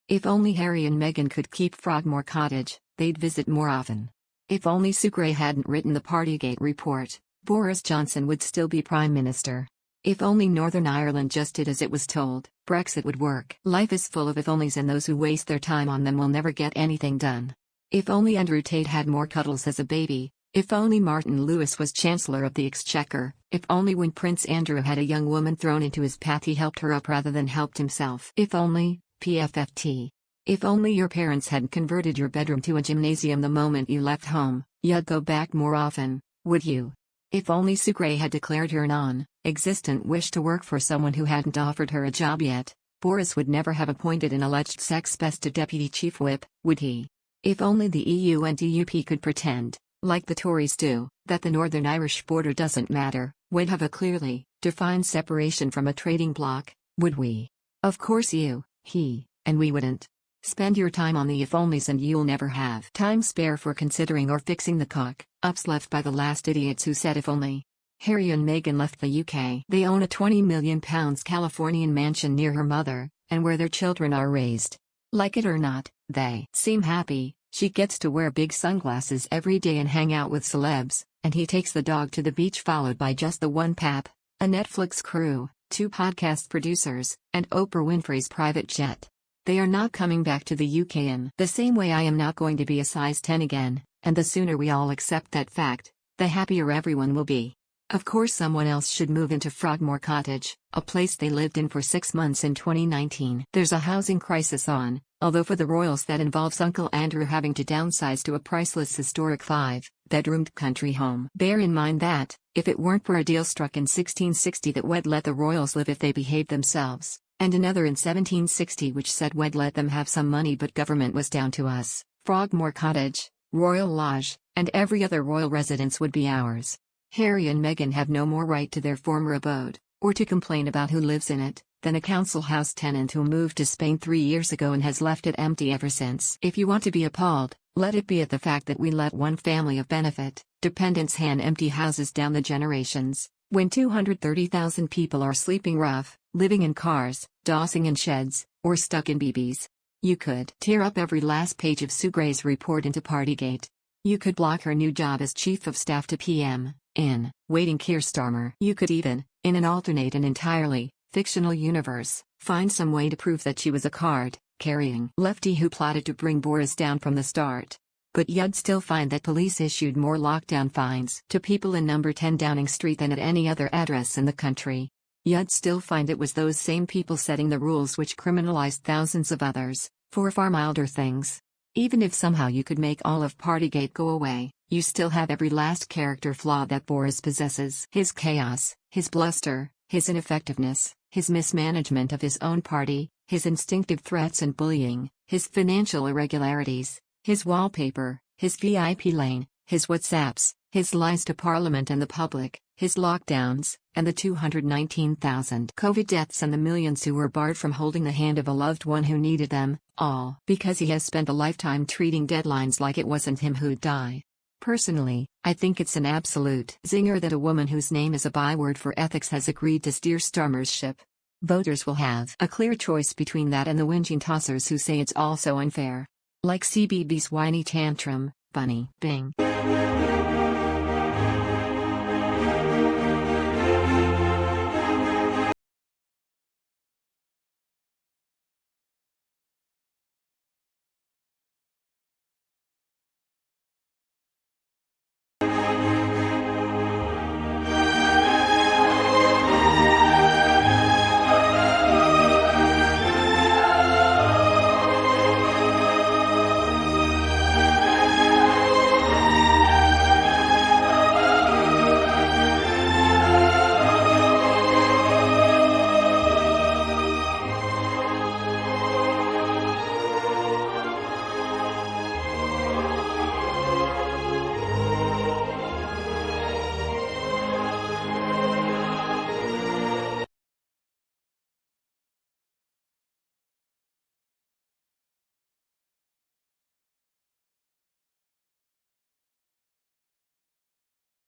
If only Harry and Meghan could keep Frogmore Cottage, they'd visit more often. If only Sue Gray hadn't written the Partygate report, Boris Johnson would still be Prime Minister. If only Northern Ireland just did as it was told, Brexit would work. Life is full of if-onlys, and those who waste their time on them will never get anything done. If only Andrew Tate had more cuddles as a baby. If only Martin Lewis was Chancellor of the Exchequer. If only when Prince Andrew had a young woman thrown into his path he helped her up rather than helped himself. If only, PFFT. If only your parents had converted your bedroom to a gymnasium the moment you left home, you'd go back more often, would you? If only Sue Gray had declared her non-existent wish to work for someone who hadn't offered her a job yet, Boris would never have appointed an alleged sex pest to Deputy Chief Whip, would he? If only the EU and DUP could pretend, like the Tories do, that the Northern Irish border doesn't matter, we'd have a clearly defined separation from a trading bloc, would we? Of course you, he, and we wouldn't. Spend your time on the if-onlys and you'll never have time spare for considering or fixing the cock-ups left by the last idiots who said if only. Harry and Meghan left the UK. They own a £20 million Californian mansion near her mother, and where their children are raised. Like it or not, they seem happy. She gets to wear big sunglasses every day and hang out with celebs, and he takes the dog to the beach followed by just the one pap, a Netflix crew, 2 podcast producers, and Oprah Winfrey's private jet. They are not coming back to the UK in the same way I am not going to be a size 10 again, and the sooner we all accept that fact, the happier everyone will be. Of course someone else should move into Frogmore Cottage, a place they lived in for 6 months in 2019. There's a housing crisis on, although for the royals that involves Uncle Andrew having to downsize to a priceless historic 5-bedroomed country home. Bear in mind that, if it weren't for a deal struck in 1660 that would let the royals live if they behaved themselves, and another in 1760 which said we'd let them have some money but government was down to us, Frogmore Cottage, Royal Lodge, and every other royal residence would be ours. Harry and Meghan have no more right to their former abode, or to complain about who lives in it, than a council house tenant who moved to Spain 3 years ago and has left it empty ever since. If you want to be appalled, let it be at the fact that we let one family of benefit dependents hand empty houses down the generations, when 230,000 people are sleeping rough, living in cars, dossing in sheds, or stuck in BBs. You could tear up every last page of Sue Gray's report into Partygate. You could block her new job as Chief of Staff to PM, in waiting Keir Starmer. You could even, in an alternate and entirely fictional universe, find some way to prove that she was a card-carrying lefty who plotted to bring Boris down from the start. But you'd still find that police issued more lockdown fines to people in number 10 Downing Street than at any other address in the country. You'd still find it was those same people setting the rules which criminalized thousands of others, for far milder things. Even if somehow you could make all of Partygate go away, you still have every last character flaw that Boris possesses. His chaos, his bluster, his ineffectiveness, his mismanagement of his own party, his instinctive threats and bullying, his financial irregularities, his wallpaper, his VIP lane, his WhatsApps, his lies to Parliament and the public, his lockdowns, and the 219,000 COVID deaths and the millions who were barred from holding the hand of a loved one who needed them, all because he has spent a lifetime treating deadlines like it wasn't him who'd die. Personally, I think it's an absolute zinger that a woman whose name is a byword for ethics has agreed to steer Starmer's ship. Voters will have a clear choice between that and the whinging tossers who say it's all so unfair. Like CBB's whiny tantrum, bunny, bing.